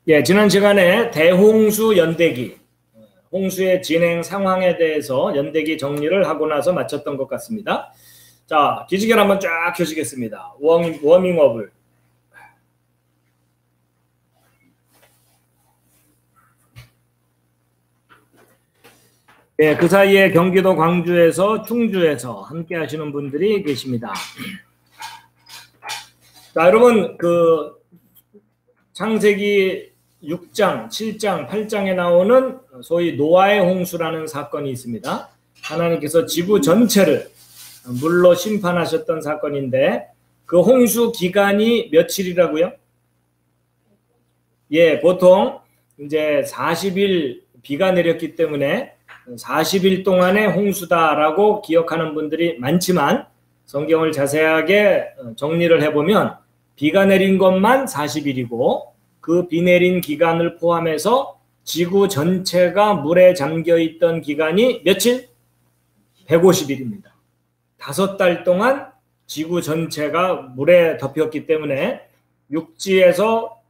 예, 지난 시간에 대홍수 연대기, 홍수의 진행 상황에 대해서 연대기 정리를 하고 나서 마쳤던 것 같습니다. 자, 기지개를 한번 쫙 켜시겠습니다. 워밍업을. 예, 그 사이에 경기도 광주에서 충주에서 함께 하시는 분들이 계십니다. 자, 여러분, 창세기 6장, 7장, 8장에 나오는 소위 노아의 홍수라는 사건이 있습니다. 하나님께서 지구 전체를 물로 심판하셨던 사건인데 그 홍수 기간이 며칠이라고요? 예, 보통 이제 40일 비가 내렸기 때문에 40일 동안의 홍수다라고 기억하는 분들이 많지만 성경을 자세하게 정리를 해보면 비가 내린 것만 40일이고 그 비 내린 기간을 포함해서 지구 전체가 물에 잠겨있던 기간이 며칠? 150일입니다. 5달 동안 지구 전체가 물에 덮였기 때문에 육지에서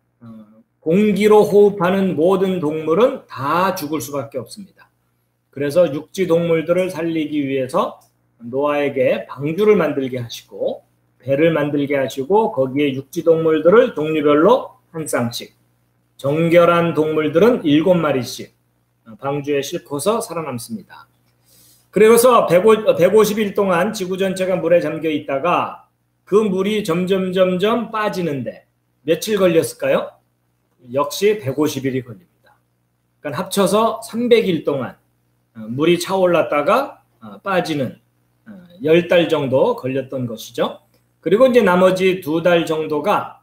공기로 호흡하는 모든 동물은 다 죽을 수밖에 없습니다. 그래서 육지 동물들을 살리기 위해서 노아에게 방주를 만들게 하시고 배를 만들게 하시고 거기에 육지 동물들을 종류별로 한 쌍씩, 정결한 동물들은 7마리씩 방주에 싣고서 살아남습니다. 그래서 150일 동안 지구 전체가 물에 잠겨 있다가 그 물이 점점 빠지는데 며칠 걸렸을까요? 역시 150일이 걸립니다. 그러니까 합쳐서 300일 동안 물이 차올랐다가 빠지는 10달 정도 걸렸던 것이죠. 그리고 이제 나머지 2달 정도가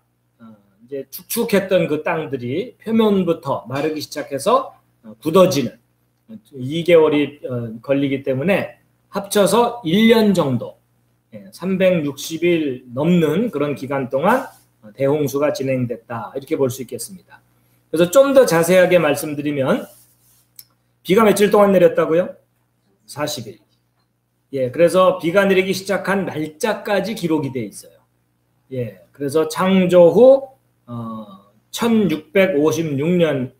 이제 축축했던 그 땅들이 표면부터 마르기 시작해서 굳어지는 2개월이 걸리기 때문에 합쳐서 1년 정도 360일 넘는 그런 기간 동안 대홍수가 진행됐다 이렇게 볼 수 있겠습니다. 그래서 좀 더 자세하게 말씀드리면 비가 며칠 동안 내렸다고요? 40일. 예, 그래서 비가 내리기 시작한 날짜까지 기록이 되어 있어요. 예, 그래서 창조 후 1656년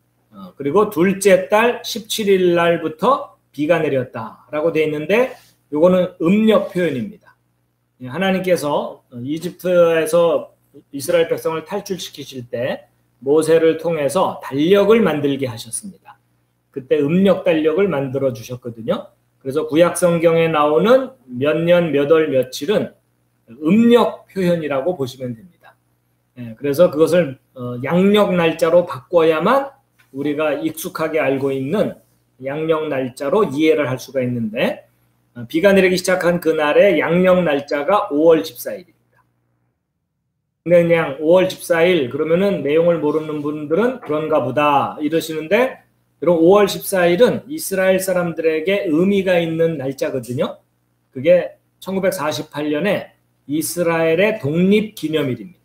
그리고 둘째 달 17일 날부터 비가 내렸다라고 되어 있는데 이거는 음력 표현입니다. 예, 하나님께서 이집트에서 이스라엘 백성을 탈출시키실 때 모세를 통해서 달력을 만들게 하셨습니다. 그때 음력 달력을 만들어 주셨거든요. 그래서 구약 성경에 나오는 몇 년, 몇 월, 며칠은 음력 표현이라고 보시면 됩니다. 예, 그래서 그것을 양력 날짜로 바꿔야만 우리가 익숙하게 알고 있는 양력 날짜로 이해를 할 수가 있는데 비가 내리기 시작한 그날의 양력 날짜가 5월 14일입니다. 근데 그냥 5월 14일 그러면은 내용을 모르는 분들은 그런가 보다 이러시는데 그럼 5월 14일은 이스라엘 사람들에게 의미가 있는 날짜거든요. 그게 1948년에 이스라엘의 독립기념일입니다.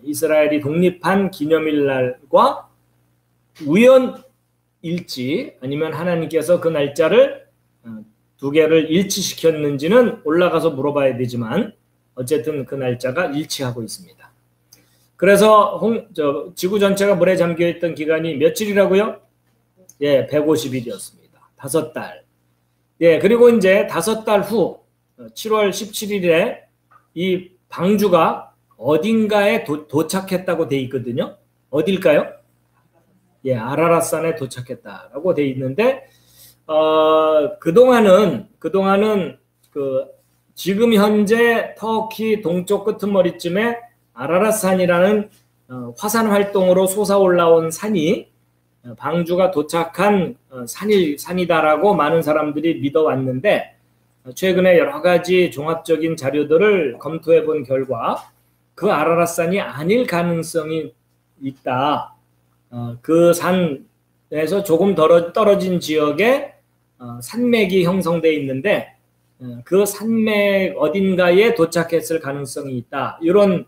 이스라엘이 독립한 기념일날과 우연일지 아니면 하나님께서 그 날짜를 두 개를 일치시켰는지는 올라가서 물어봐야 되지만 어쨌든 그 날짜가 일치하고 있습니다. 그래서 지구 전체가 물에 잠겨있던 기간이 며칠이라고요? 예, 150일이었습니다. 5달. 예, 그리고 이제 5달 후 7월 17일에 이 방주가 어딘가에 도착했다고 돼 있거든요. 어딜까요? 예, 아라랏산에 도착했다라고 돼 있는데 그동안은 지금 현재 터키 동쪽 끄트머리쯤에 아라랏산이라는 화산 활동으로 솟아올라온 산이 방주가 도착한 산이다라고 많은 사람들이 믿어왔는데 최근에 여러 가지 종합적인 자료들을 검토해 본 결과 그 아라랏산이 아닐 가능성이 있다. 그 산에서 조금 떨어진 지역에 산맥이 형성되어 있는데 그 산맥 어딘가에 도착했을 가능성이 있다. 이런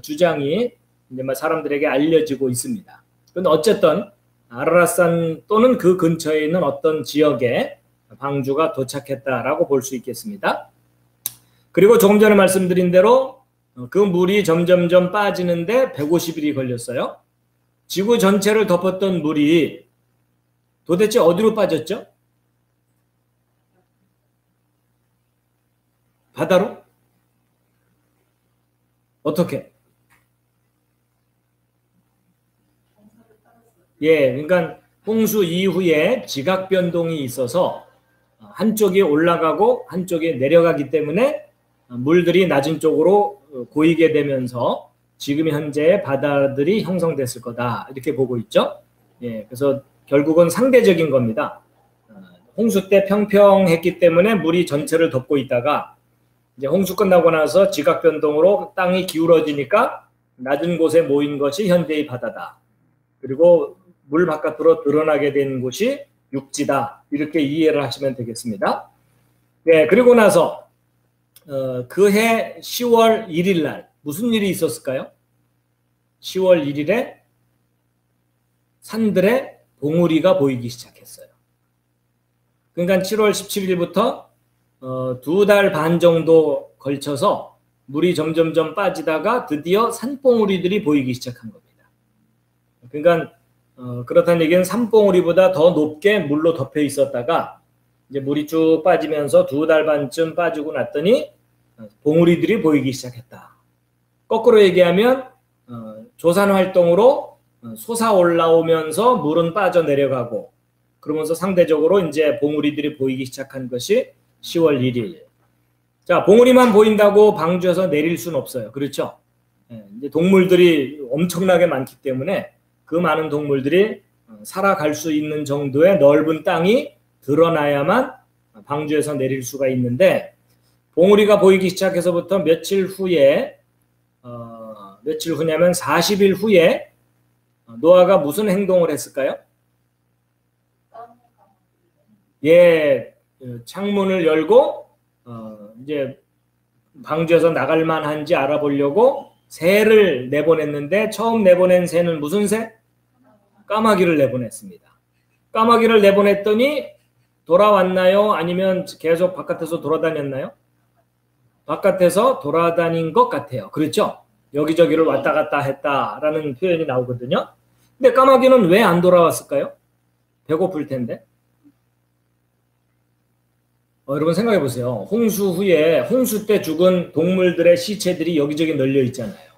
주장이 이제 사람들에게 알려지고 있습니다. 그런데 어쨌든 아라랏산 또는 그 근처에 있는 어떤 지역에 방주가 도착했다라고 볼 수 있겠습니다. 그리고 조금 전에 말씀드린 대로 그 물이 점점점 빠지는데 150일이 걸렸어요. 지구 전체를 덮었던 물이 도대체 어디로 빠졌죠? 바다로? 어떻게? 예, 그러니까 홍수 이후에 지각 변동이 있어서 한쪽이 올라가고 한쪽이 내려가기 때문에 물들이 낮은 쪽으로 고이게 되면서 지금 현재 바다들이 형성됐을 거다 이렇게 보고 있죠. 예, 그래서 결국은 상대적인 겁니다. 홍수 때 평평했기 때문에 물이 전체를 덮고 있다가 이제 홍수 끝나고 나서 지각 변동으로 땅이 기울어지니까 낮은 곳에 모인 것이 현재의 바다다. 그리고 물 바깥으로 드러나게 된 곳이 육지다. 이렇게 이해를 하시면 되겠습니다. 네, 그리고 나서 그해 10월 1일 날 무슨 일이 있었을까요? 10월 1일에 산들에 봉우리가 보이기 시작했어요. 그러니까 7월 17일부터 2달 반 정도 걸쳐서 물이 점점점 빠지다가 드디어 산봉우리들이 보이기 시작한 겁니다. 그러니까 그렇다는 얘기는 산봉우리보다 더 높게 물로 덮여 있었다가 이제 물이 쭉 빠지면서 2달 반쯤 빠지고 났더니 봉우리들이 보이기 시작했다. 거꾸로 얘기하면 조산 활동으로 솟아 올라오면서 물은 빠져 내려가고 그러면서 상대적으로 이제 봉우리들이 보이기 시작한 것이 10월 1일. 자, 봉우리만 보인다고 방주에서 내릴 수는 없어요. 그렇죠? 이제 동물들이 엄청나게 많기 때문에 그 많은 동물들이 살아갈 수 있는 정도의 넓은 땅이 드러나야만 방주에서 내릴 수가 있는데 봉우리가 보이기 시작해서부터 며칠 후에 며칠 후냐면 40일 후에 노아가 무슨 행동을 했을까요? 예, 창문을 열고 이제 방주에서 나갈 만한지 알아보려고 새를 내보냈는데 처음 내보낸 새는 무슨 새? 까마귀를 내보냈습니다. 까마귀를 내보냈더니 돌아왔나요? 아니면 계속 바깥에서 돌아다녔나요? 바깥에서 돌아다닌 것 같아요. 그렇죠? 여기저기를 왔다 갔다 했다라는 표현이 나오거든요. 근데 까마귀는 왜 안 돌아왔을까요? 배고플 텐데. 여러분 생각해 보세요. 홍수 후에 홍수 때 죽은 동물들의 시체들이 여기저기 널려 있잖아요.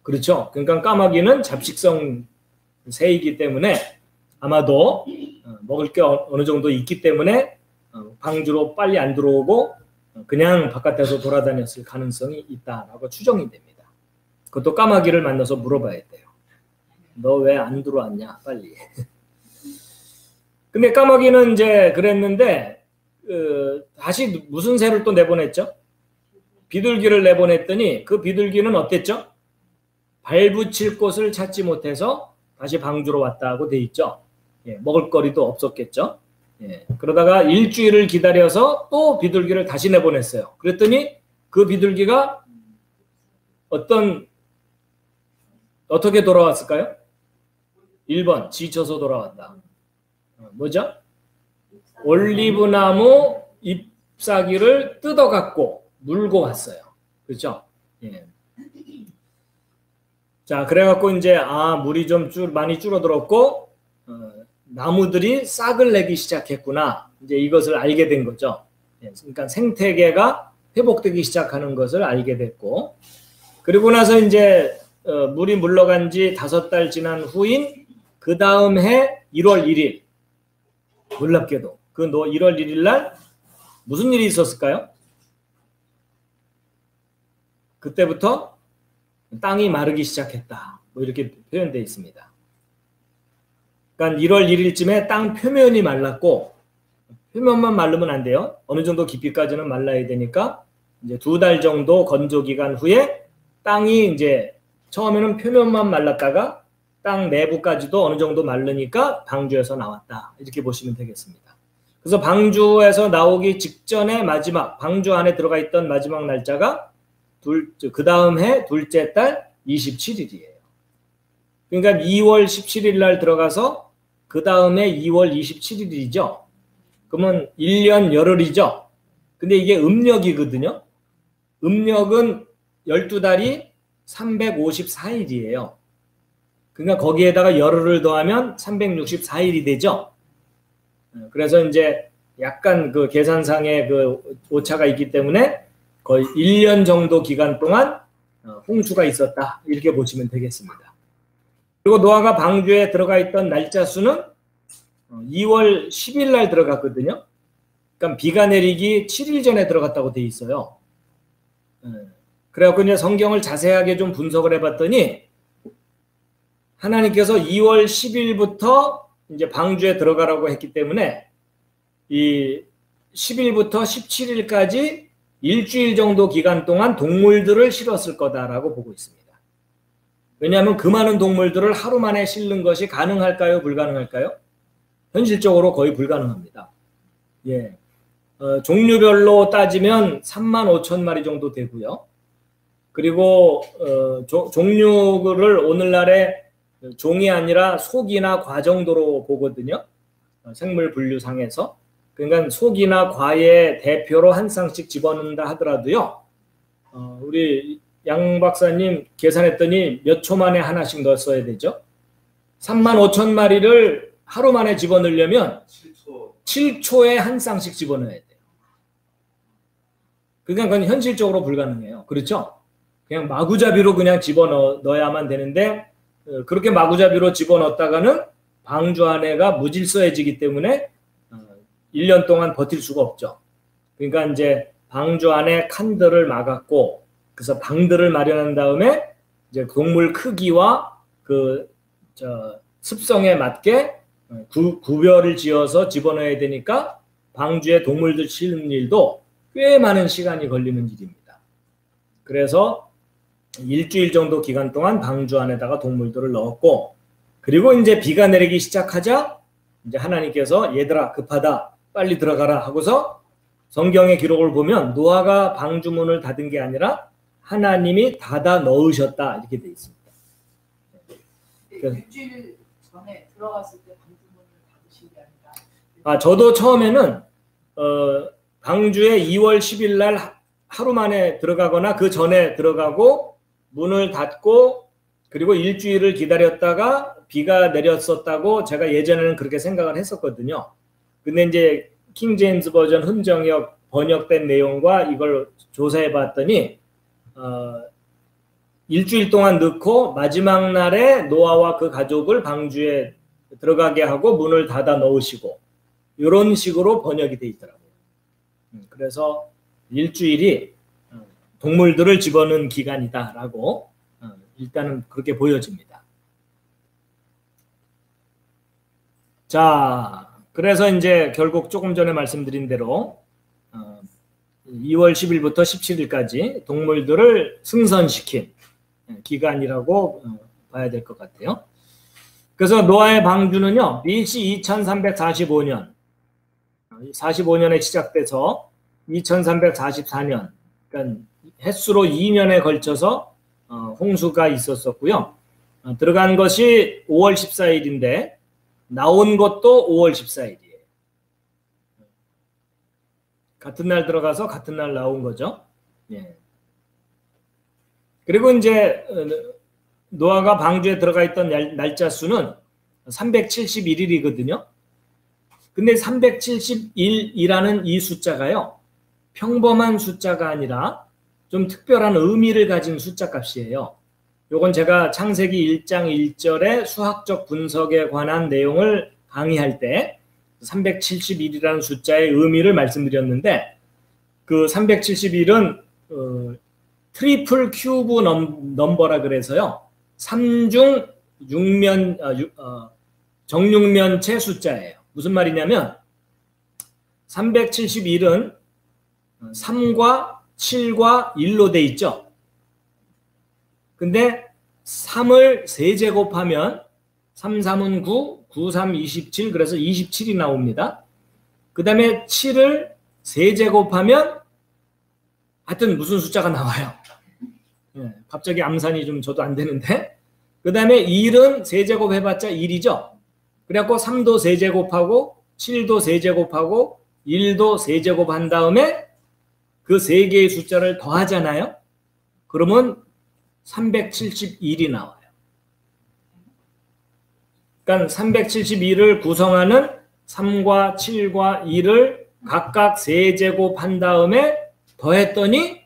그렇죠? 그러니까 까마귀는 잡식성 새이기 때문에 아마도 먹을 게 어느 정도 있기 때문에 방주로 빨리 안 들어오고 그냥 바깥에서 돌아다녔을 가능성이 있다라고 추정이 됩니다. 그것도 까마귀를 만나서 물어봐야 돼요. 너 왜 안 들어왔냐? 빨리. 근데 까마귀는 이제 그랬는데 다시 무슨 새를 또 내보냈죠? 비둘기를 내보냈더니 그 비둘기는 어땠죠? 발붙일 곳을 찾지 못해서 다시 방주로 왔다고 돼 있죠. 예, 먹을 거리도 없었겠죠. 예, 그러다가 일주일을 기다려서 또 비둘기를 다시 내보냈어요. 그랬더니 그 비둘기가 어떻게 돌아왔을까요? 1번 지쳐서 돌아왔다. 뭐죠? 올리브나무 잎사귀를 뜯어갖고 물고 왔어요. 그렇죠? 예. 자, 그래갖고 이제 물이 좀 많이 줄어들었고 나무들이 싹을 내기 시작했구나. 이제 이것을 알게 된 거죠. 예, 그러니까 생태계가 회복되기 시작하는 것을 알게 됐고, 그리고 나서 이제 물이 물러간 지 5달 지난 후인 그 다음 해 1월 1일, 놀랍게도 그 1월 1일 날 무슨 일이 있었을까요? 그때부터 땅이 마르기 시작했다. 뭐 이렇게 표현되어 있습니다. 그러니까 1월 1일쯤에 땅 표면이 말랐고, 표면만 마르면 안 돼요. 어느 정도 깊이까지는 말라야 되니까 이제 2달 정도 건조 기간 후에 땅이 이제 처음에는 표면만 말랐다가 땅 내부까지도 어느 정도 마르니까 방주에서 나왔다. 이렇게 보시면 되겠습니다. 그래서 방주에서 나오기 직전에 마지막, 방주 안에 들어가 있던 마지막 날짜가 그 다음 해 둘째 달 27일이에요. 그러니까 2월 17일 날 들어가서 그 다음에 2월 27일이죠. 그러면 1년 열흘이죠. 근데 이게 음력이거든요. 음력은 12달이 354일이에요. 그러니까 거기에다가 열흘을 더하면 364일이 되죠. 그래서 이제 약간 그 계산상의 그 오차가 있기 때문에 거의 1년 정도 기간 동안 홍수가 있었다. 이렇게 보시면 되겠습니다. 그리고 노아가 방주에 들어가 있던 날짜 수는 2월 10일 날 들어갔거든요. 그러니까 비가 내리기 7일 전에 들어갔다고 돼 있어요. 그래갖고 이제 성경을 자세하게 좀 분석을 해봤더니 하나님께서 2월 10일부터 이제 방주에 들어가라고 했기 때문에 이 10일부터 17일까지 일주일 정도 기간 동안 동물들을 실었을 거다라고 보고 있습니다. 왜냐하면 그 많은 동물들을 하루 만에 실는 것이 가능할까요? 불가능할까요? 현실적으로 거의 불가능합니다. 예. 종류별로 따지면 35,000마리 정도 되고요. 그리고 종류를 오늘날의 종이 아니라 속이나 과 정도로 보거든요. 생물 분류상에서. 그러니까 속이나 과의 대표로 한 쌍씩 집어넣는다 하더라도요. 우리 양 박사님 계산했더니 몇 초 만에 하나씩 넣었어야 되죠. 35,000마리를 하루 만에 집어넣으려면 7초에 한 쌍씩 집어넣어야 돼요. 그러니까 그건 현실적으로 불가능해요. 그렇죠? 그냥 마구잡이로 그냥 집어넣어야만 되는데 그렇게 마구잡이로 집어넣었다가는 방주 안에가 무질서해지기 때문에 1년 동안 버틸 수가 없죠. 그러니까 이제 방주 안에 칸들을 막았고 그래서 방들을 마련한 다음에 이제 동물 크기와 그 습성에 맞게 구별을 지어서 집어넣어야 되니까 방주에 동물들 실는 일도 꽤 많은 시간이 걸리는 일입니다. 그래서 일주일 정도 기간 동안 방주 안에다가 동물들을 넣었고 그리고 이제 비가 내리기 시작하자 이제 하나님께서 얘들아 급하다 빨리 들어가라 하고서 성경의 기록을 보면 노아가 방주 문을 닫은 게 아니라 하나님이 닫아 넣으셨다 이렇게 돼 있습니다. 일주일 전에 들어갔을 때 방주 문을 닫으신 게 아니라 저도 처음에는 방주에 2월 10일 날 하루 만에 들어가거나 그 전에 들어가고 문을 닫고 그리고 일주일을 기다렸다가 비가 내렸었다고 제가 예전에는 그렇게 생각을 했었거든요. 근데 이제 킹 제임스 버전 흥정역 번역된 내용과 이걸 조사해 봤더니 일주일 동안 넣고 마지막 날에 노아와 그 가족을 방주에 들어가게 하고 문을 닫아 넣으시고 이런 식으로 번역이 돼 있더라고요. 그래서 일주일이 동물들을 집어넣은 기간이다라고 일단은 그렇게 보여집니다. 자, 그래서 이제 결국 조금 전에 말씀드린 대로 2월 10일부터 17일까지 동물들을 승선시킨 기간이라고 봐야 될 것 같아요. 그래서 노아의 방주는요, BC 2345년, 45년에 시작돼서 2344년, 그러니까 횟수로 2년에 걸쳐서 홍수가 있었었고요. 들어간 것이 5월 14일인데 나온 것도 5월 14일이에요. 같은 날 들어가서 같은 날 나온 거죠. 예. 그리고 이제 노아가 방주에 들어가 있던 날짜 수는 371일이거든요. 근데 371이라는 이 숫자가요, 평범한 숫자가 아니라 좀 특별한 의미를 가진 숫자 값이에요. 요건 제가 창세기 1장 1절의 수학적 분석에 관한 내용을 강의할 때 371이라는 숫자의 의미를 말씀드렸는데 그 371은 트리플 큐브 넘버라 그래서요. 3중 6면 정육면체 숫자예요. 무슨 말이냐면 371은 3과 7과 1로 돼 있죠. 근데 3을 세제곱하면 3, 3은 9, 9, 3, 27 그래서 27이 나옵니다. 그 다음에 7을 세제곱하면 하여튼 무슨 숫자가 나와요. 예, 갑자기 암산이 좀 저도 안 되는데 그 다음에 1은 세제곱 해봤자 1이죠. 그래갖고 3도 세제곱하고 7도 세제곱하고 1도 세제곱한 다음에 그 세 개의 숫자를 더하잖아요. 그러면 371이 나와요. 그러니까 372를 구성하는 3과 7과 2를 각각 세제곱한 다음에 더했더니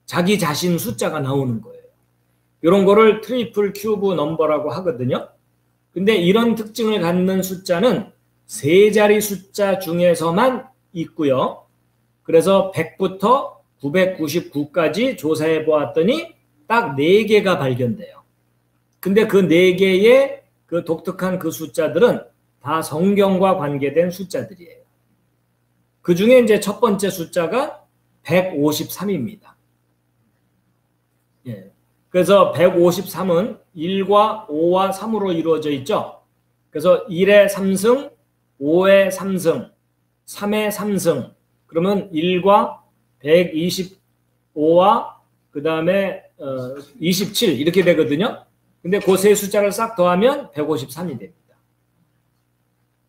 자기 자신 숫자가 나오는 거예요. 이런 거를 트리플 큐브 넘버라고 하거든요. 근데 이런 특징을 갖는 숫자는 세 자리 숫자 중에서만 있고요. 그래서 100부터 999까지 조사해 보았더니 딱 4개가 발견돼요. 근데 그 4개의 그 독특한 그 숫자들은 다 성경과 관계된 숫자들이에요. 그 중에 이제 첫 번째 숫자가 153입니다. 예. 그래서 153은 1과 5와 3으로 이루어져 있죠. 그래서 1의 3승, 5의 3승, 3의 3승. 그러면 1과 125와 그 다음에 27 이렇게 되거든요. 근데 그 세 숫자를 싹 더하면 153이 됩니다.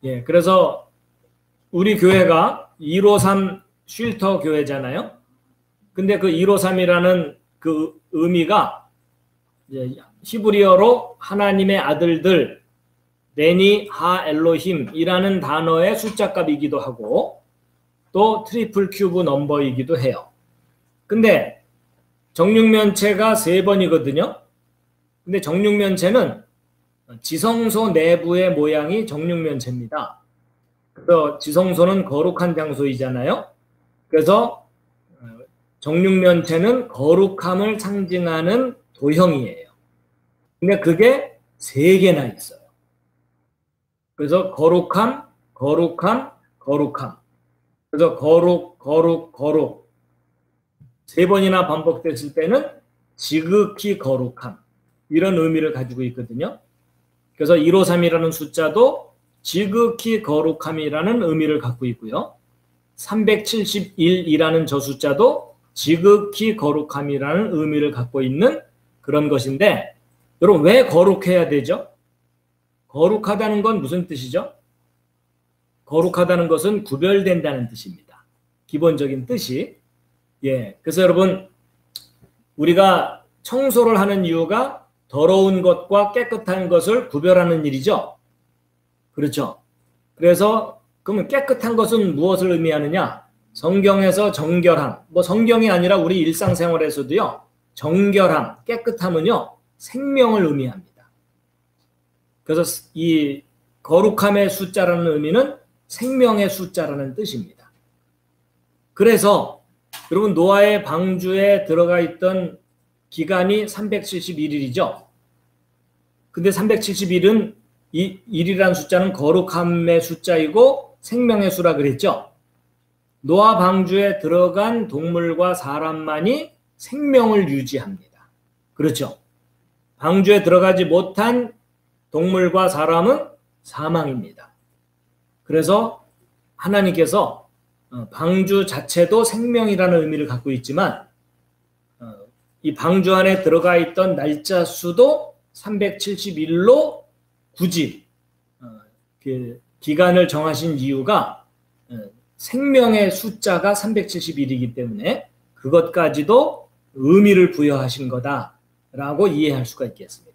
예, 그래서 우리 교회가 153 쉴터 교회잖아요. 근데 그 153이라는 그 의미가 히브리어로 하나님의 아들들 베니 하 엘로힘이라는 단어의 숫자값이기도 하고 또 트리플 큐브 넘버이기도 해요. 근데 정육면체가 3번이거든요. 근데 정육면체는 지성소 내부의 모양이 정육면체입니다. 그래서 지성소는 거룩한 장소이잖아요. 그래서 정육면체는 거룩함을 상징하는 도형이에요. 근데 그게 3개나 있어요. 그래서 거룩함, 거룩함, 거룩함. 그래서 거룩, 거룩, 거룩. 3번이나 반복됐을 때는 지극히 거룩함. 이런 의미를 가지고 있거든요. 그래서 153이라는 숫자도 지극히 거룩함이라는 의미를 갖고 있고요. 371이라는 저 숫자도 지극히 거룩함이라는 의미를 갖고 있는 그런 것인데, 여러분 왜 거룩해야 되죠? 거룩하다는 건 무슨 뜻이죠? 거룩하다는 것은 구별된다는 뜻입니다. 기본적인 뜻이. 예, 그래서 여러분 우리가 청소를 하는 이유가 더러운 것과 깨끗한 것을 구별하는 일이죠. 그렇죠. 그래서 그러면 깨끗한 것은 무엇을 의미하느냐? 성경에서 정결함, 뭐 성경이 아니라 우리 일상생활에서도요, 정결함, 깨끗함은요, 생명을 의미합니다. 그래서 이 거룩함의 숫자라는 의미는 생명의 숫자라는 뜻입니다. 그래서 여러분 노아의 방주에 들어가 있던 기간이 371일이죠. 근데 371은 이 1이라는 숫자는 거룩함의 숫자이고 생명의 수라 그랬죠. 노아 방주에 들어간 동물과 사람만이 생명을 유지합니다. 그렇죠. 방주에 들어가지 못한 동물과 사람은 사망입니다. 그래서 하나님께서 방주 자체도 생명이라는 의미를 갖고 있지만 이 방주 안에 들어가 있던 날짜 수도 371로 굳이 기간을 정하신 이유가 생명의 숫자가 371이기 때문에 그것까지도 의미를 부여하신 거다라고 이해할 수가 있겠습니다.